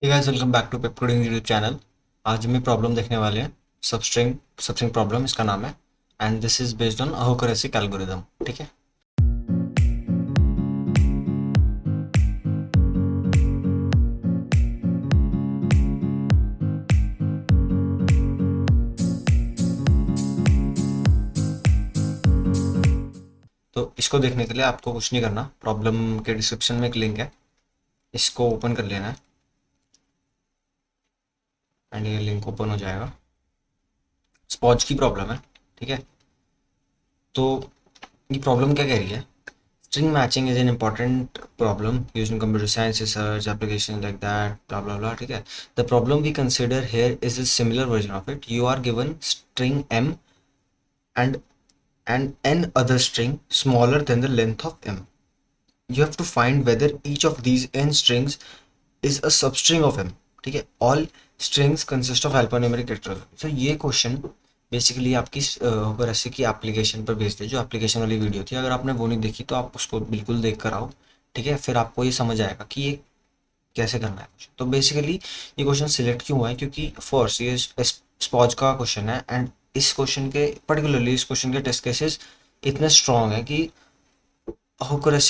Hey guys, welcome back to Pepcoding YouTube channel. आज हम problem देखने वाले हैं। सबस्ट्रिंग प्रॉब्लम इसका नाम है। And this is based on होकोरेसिक एल्गोरिदम। ठीक है। तो इसको देखने के लिए आपको कुछ नहीं करना। प्रॉब्लम के डिस्क्रिप्शन में एक लिंक है, इसको ओपन कर लेना है एंड ये लिंक ओपन हो जाएगा। स्पॉज की प्रॉब्लम है। ठीक है। तो ये प्रॉब्लम क्या कह रही है? String matching is an important problem used in computer science research applications like that, blah blah blah. ठीक है। The problem we consider here is a similar version of it. You are given string m and n other string smaller than the length of m. You have to find whether each of these n strings is a substring of m. ठीक है। All strings consist of alphanumeric characters. So ये question basically आपकी होकर ऐसे की application पर based है। जो एप्लीकेशन वाली वीडियो थी, अगर आपने वो नहीं देखी तो आप उसको बिल्कुल देख कर आओ। ठीक है। फिर आपको ये समझ आएगा कि ये कैसे करना है। तो बेसिकली ये क्वेश्चन सिलेक्ट क्यों हुआ है? क्योंकि फर्स्ट ये स्पॉज का क्वेश्चन है एंड इस क्वेश्चन के पर्टिकुलरली इस क्वेश्चन के टेस्ट केसेस इतने स्ट्रॉन्ग है कि होकर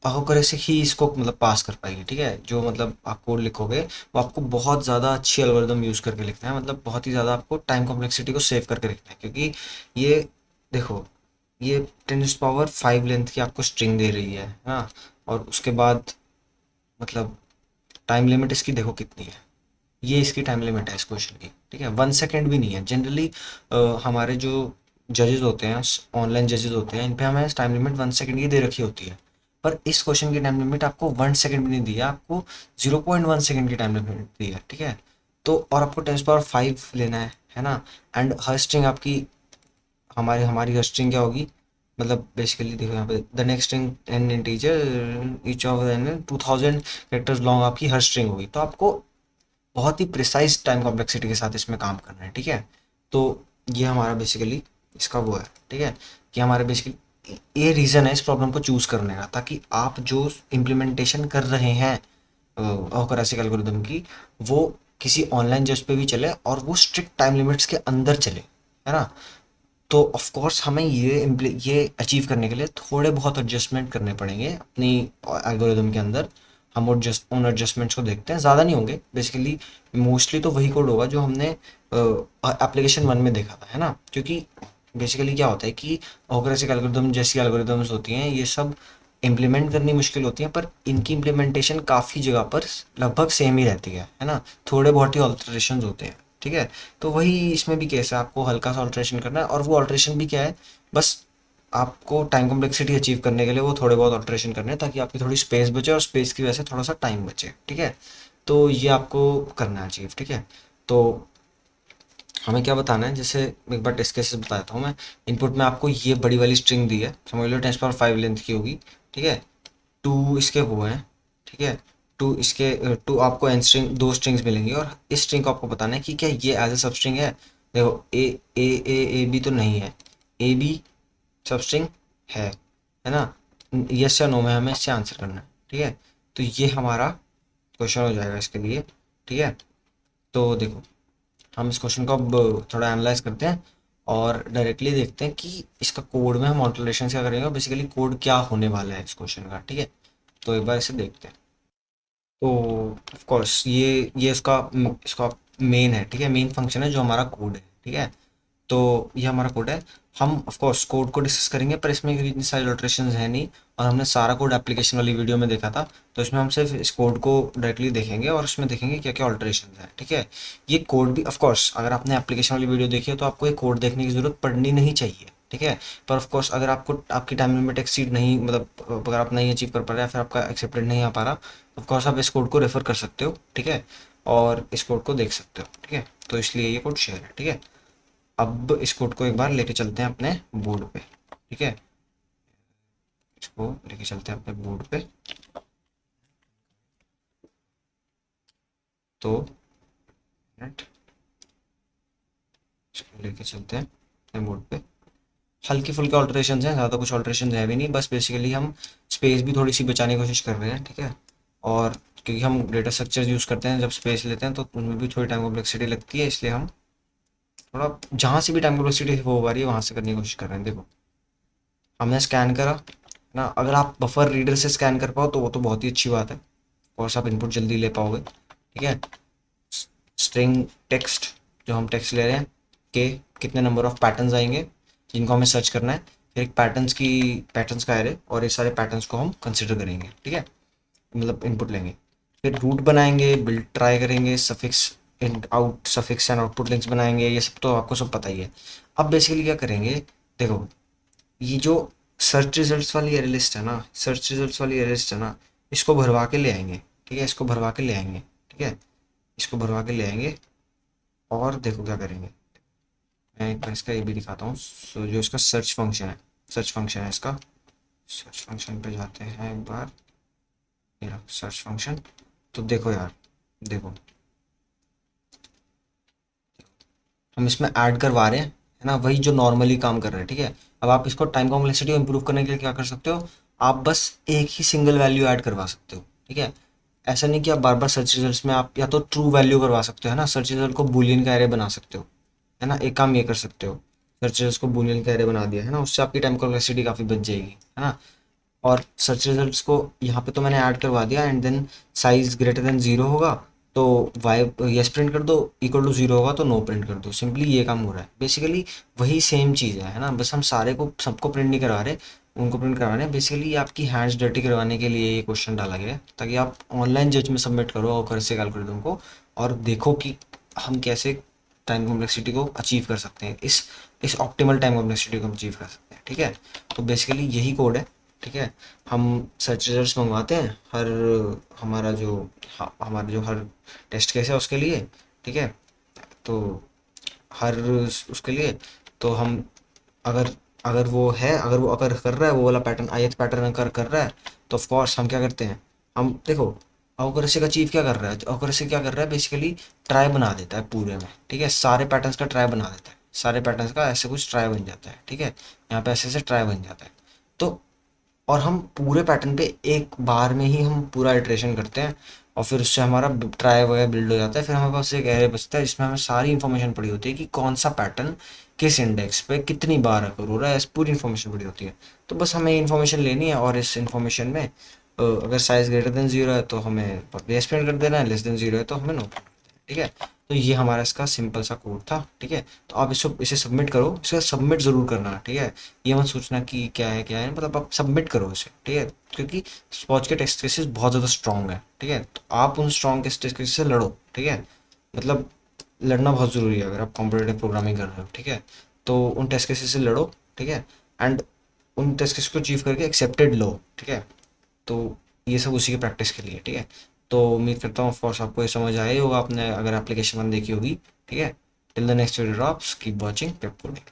होकर ही इसको मतलब पास कर पाएगी। ठीक है। जो मतलब आप कोड लिखोगे वो आपको बहुत ज़्यादा अच्छी एल्गोरिदम यूज़ करके लिखना है। मतलब बहुत ही ज़्यादा आपको टाइम कॉम्प्लेक्सिटी को सेव करके लिखना है, क्योंकि ये देखो, ये 10⁵ लेंथ की आपको स्ट्रिंग दे रही है ना। और उसके बाद मतलब टाइम लिमिट इसकी देखो कितनी है। ये इसकी टाइम लिमिट है इस क्वेश्चन की। ठीक है। 1 सेकेंड भी नहीं है। जनरली हमारे जो जजेस होते हैं, ऑनलाइन जजेस होते हैं, इन पे हमें टाइम लिमिट 1 सेकेंड की दे रखी होती है। पर इस क्वेश्चन की टाइम लिमिट आपको 1 सेकेंड भी नहीं दी है, आपको 0.1 सेकेंड की टाइम लिमिट दी है। ठीक है। तो और आपको 10⁵ लेना है ना। एंड हर स्ट्रिंग आपकी हमारी हमारी हर स्ट्रिंग क्या होगी? मतलब बेसिकली देखो यहाँ पे the next string N integer each of N 2000 characters long आपकी हर स्ट्रिंग होगी। तो आपको बहुत ही प्रिसाइज टाइम कॉम्प्लेक्सिटी के साथ इसमें काम करना है। ठीक है। तो ये हमारा बेसिकली इसका वो है। ठीक है। कि हमारे बेसिकली ये रीज़न है इस प्रॉब्लम को चूज़ करने का, ताकि आप जो इम्प्लीमेंटेशन कर रहे हैं होकरासिक एल्गोरिदम की, वो किसी ऑनलाइन जज पे भी चले और वो स्ट्रिक्ट टाइम लिमिट्स के अंदर चले, है ना। तो ऑफ कोर्स हमें ये अचीव करने के लिए थोड़े बहुत एडजस्टमेंट करने पड़ेंगे अपनी एल्गोरिदम के अंदर। हम उन एडजस्टमेंट्स को देखते हैं, ज़्यादा नहीं होंगे बेसिकली। मोस्टली तो वही कोड होगा जो हमने एप्लीकेशन 1 में देखा था, है ना। क्योंकि बेसिकली क्या होता है कि होकरासिक एल्गोरिदम जैसी एल्गोरिदम्स होती हैं, ये सब इम्प्लीमेंट करनी मुश्किल होती हैं, पर इनकी इम्प्लीमेंटेशन काफ़ी जगह पर लगभग सेम ही रहती है ना। थोड़े बहुत ही ऑल्टरेशन होते हैं। ठीक है। तो वही इसमें भी केस है, आपको हल्का सा ऑल्ट्रेशन करना है। और वो ऑल्ट्रेशन भी क्या है? बस आपको टाइम कॉम्प्लेक्सिटी अचीव करने के लिए वो थोड़े बहुत ऑल्ट्रेशन करने हैं, ताकि आपकी थोड़ी स्पेस बचे और स्पेस की वजह से थोड़ा सा टाइम बचे। ठीक है। तो ये आपको करना है अचीव। ठीक है। तो हमें क्या बताना है? जैसे एक बार टेस्ट केसेस बताता हूँ मैं। इनपुट में आपको ये बड़ी वाली स्ट्रिंग दी है, समझ लो 10⁵ लेंथ की होगी। ठीक है। टू इसके वो हैं। ठीक है। टू आपको एन स्ट्रिंग, दो स्ट्रिंग्स मिलेंगी और इस स्ट्रिंग को आपको बताना है कि क्या ये एज ए सब स्ट्रिंग है। देखो ए बी तो नहीं है, ए बी सब स्ट्रिंग है ना। यस या नो में हमें इससे आंसर करना है। ठीक है। तो ये हमारा क्वेश्चन हो जाएगा इसके लिए। ठीक है। तो देखो, हम इस क्वेश्चन को अब थोड़ा एनालाइज करते हैं और डायरेक्टली देखते हैं कि इसका कोड में हम ऑल्टरेशन क्या करेंगे, बेसिकली कोड क्या होने वाला है इस क्वेश्चन का। ठीक है। तो एक बार इसे देखते हैं। तो ऑफ कोर्स ये इसका मेन है। ठीक है। मेन फंक्शन है जो हमारा कोड है। ठीक है। तो ये हमारा कोड है। हम ऑफ कोर्स कोड को डिस्कस करेंगे, पर इसमें क्योंकि इतनी सारी अल्टरेशंस है नहीं, और हमने सारा कोड एप्लीकेशन वाली वीडियो में देखा था, तो इसमें हम सिर्फ इस कोड को डायरेक्टली देखेंगे और उसमें देखेंगे क्या क्या अल्टरेशन है। ठीक है। ये कोड भी ऑफ कोर्स अगर आपने एप्लीकेशन वाली वीडियो देखी है तो आपको ये कोड देखने की ज़रूरत पड़नी नहीं चाहिए। ठीक है। पर ऑफ कोर्स अगर आपको आपकी टाइम लिमिट एक्सीड नहीं, मतलब अगर आप नहीं अचीव कर पा रहे हैं, फिर आपका एक्सेप्टेड नहीं आ पा रहा, ऑफ कोर्स आप इस कोड को रेफर कर सकते हो। ठीक है। और इस कोड को देख सकते हो। ठीक है। तो इसलिए ये कोड शेयर है। ठीक है। अब इस कोड को एक बार लेके चलते हैं अपने बोर्ड पे। ठीक है। इसको लेके चलते हैं अपने बोर्ड पे। तो मिनट, इसको लेके चलते हैं अपने बोर्ड पे। हल्की फुल्की ऑल्टरेशन हैं, ज़्यादा कुछ ऑल्टरेशन है भी नहीं, बस बेसिकली हम स्पेस भी थोड़ी सी बचाने की कोशिश कर रहे हैं। ठीक है। और क्योंकि हम डेटा स्ट्रक्चर यूज़ करते हैं जब स्पेस लेते हैं तो उनमें भी थोड़ी टाइम कॉम्प्लेक्सिटी लगती है, इसलिए हम थोड़ा जहाँ से भी टाइम कॉम्प्लेक्सिटी हो पा रही है वहाँ से करने की कोशिश कर रहे हैं। देखो हमने स्कैन करा ना, अगर आप बफर रीडर से स्कैन कर पाओ तो वो तो बहुत ही अच्छी बात है, और आप इनपुट जल्दी ले पाओगे। ठीक है, स्ट्रिंग टेक्स्ट, जो हम टेक्स्ट ले रहे हैं के कितने नंबर ऑफ पैटर्न्स आएंगे जिनको हमें सर्च करना है, फिर एक पैटर्न्स का एरे, और ये सारे पैटर्न्स को हम कंसिडर करेंगे। ठीक है, मतलब इनपुट लेंगे, फिर रूट बनाएंगे, बिल्ड ट्राई करेंगे, suffix in out suffix and output links बनाएंगे, ये सब तो आपको सब पता ही है। अब बेसिकली क्या करेंगे, देखो ये जो सर्च रिजल्ट्स वाली एरे लिस्ट है ना, सर्च रिजल्ट्स वाली एरे लिस्ट है ना, इसको भरवा के ले आएंगे। ठीक है, इसको भरवा के ले आएंगे। ठीक है, इसको भरवा के ले आएंगे, और देखो क्या करेंगे, मैं एक बार इसका ये भी दिखाता हूँ। सो जो इसका सर्च फंक्शन है, सर्च फंक्शन है इसका, सर्च फंक्शन पे जाते हैं एक बार, ये रहा सर्च फंक्शन। तो देखो यार, देखो हम इसमें ऐड करवा रहे हैं, है ना, वही जो नॉर्मली काम कर रहे हैं। ठीक है, अब आप इसको टाइम कॉम्प्लेक्सिटी को इम्प्रूव करने के लिए क्या कर सकते हो, आप बस एक ही सिंगल वैल्यू ऐड करवा सकते हो। ठीक है, ऐसा नहीं कि आप बार बार सर्च रिजल्ट्स में आप या तो ट्रू वैल्यू करवा सकते हो, है ना, सर्च रिजल्ट को बूलियन का एरे बना सकते हो, है ना, एक काम ये कर सकते हो, सर्च रिजल्ट्स को बूलियन का एरे बना दिया, है ना, उससे आपकी टाइम कॉम्प्लेक्सिटी काफ़ी बच जाएगी, है ना। और सर्च रिजल्ट्स को यहाँ पे तो मैंने ऐड करवा दिया, and then size greater than zero होगा तो वाई यस प्रिंट कर दो, इक्वल टू जीरो होगा तो नो प्रिंट कर दो। सिंपली ये काम हो रहा है, बेसिकली वही सेम चीज़ है ना, बस हम सारे को सबको प्रिंट नहीं करवा रहे, उनको प्रिंट करवा रहे हैं। बेसिकली आपकी हैंड्स डर्टी करवाने के लिए ये क्वेश्चन डाला गया है, ताकि आप ऑनलाइन जज में सबमिट करो और कर से कैलकुलेटर को, और देखो कि हम कैसे टाइम कॉम्प्लेक्सिटी को अचीव कर सकते हैं, इस ऑप्टिमल टाइम कॉम्प्लेक्सिटी को अचीव कर सकते हैं। ठीक है, तो बेसिकली यही कोड है। ठीक है, हम सर्च रिजल्ट्स मंगवाते हैं हर हमारा जो हमारा जो हर टेस्ट केस है उसके लिए। ठीक है, तो हर उसके लिए तो हम अगर अगर वो है, अगर वो अगर कर रहा है वो वाला पैटर्न, ith पैटर्न अगर कर रहा है, तो ऑफ कोर्स हम क्या करते हैं, हम देखो ऑकरेसी का चीफ क्या कर रहा है, ऑकरेसी क्या कर रहा है, बेसिकली ट्राई बना देता है पूरे में। ठीक है, सारे पैटर्न्स का ट्राई बना देता है, सारे पैटर्न्स का ऐसे कुछ ट्राई बन जाता है। ठीक है, यहाँ पे ऐसे ऐसे ट्राई बन जाता है। तो और हम पूरे पैटर्न पे एक बार में ही हम पूरा इटरेशन करते हैं, और फिर उससे हमारा ट्राई वगैरह बिल्ड हो जाता है। फिर हमारे पास एक एरे बचता है जिसमें हमें सारी इन्फॉर्मेशन पड़ी होती है कि कौन सा पैटर्न किस इंडेक्स पे कितनी बार अकर हो रहा है, इस पूरी इन्फॉर्मेशन पड़ी होती है। तो बस हमें इन्फॉर्मेशन लेनी है, और इस इन्फॉर्मेशन में अगर साइज ग्रेटर देन जीरो है तो हमें बेस प्रिंट कर देना है, लेस देन जीरो है तो हमें नो प्रिंट कर देना है। ठीक है, तो ये हमारा इसका सिंपल सा कोड था। ठीक है, तो आप इसे सबमिट करो, इसे सबमिट ज़रूर करना। ठीक है, ये मत सोचना कि क्या है, मतलब आप सबमिट करो इसे। ठीक है, क्योंकि स्पॉज के टेस्ट केसेस बहुत ज़्यादा स्ट्रॉन्ग है। ठीक है, तो आप उन स्ट्रॉन्ग टेस्ट केसेस से लड़ो। ठीक है, मतलब लड़ना बहुत ज़रूरी है अगर आप कॉम्पिटेटिव प्रोग्रामिंग कर रहे हो। ठीक है, तो उन टेस्ट केसेस से लड़ो। ठीक है, एंड उन टेस्ट केसेस को अचीव करके एक्सेप्टेड लो। ठीक है, तो ये सब उसी की प्रैक्टिस के लिए। ठीक है, तो उम्मीद करता हूँ ऑफकोर्स आपको ये समझ आया ही होगा, आपने अगर एप्लीकेशन वन देखी होगी। ठीक है, till the next video drops, keep watching Pep coding.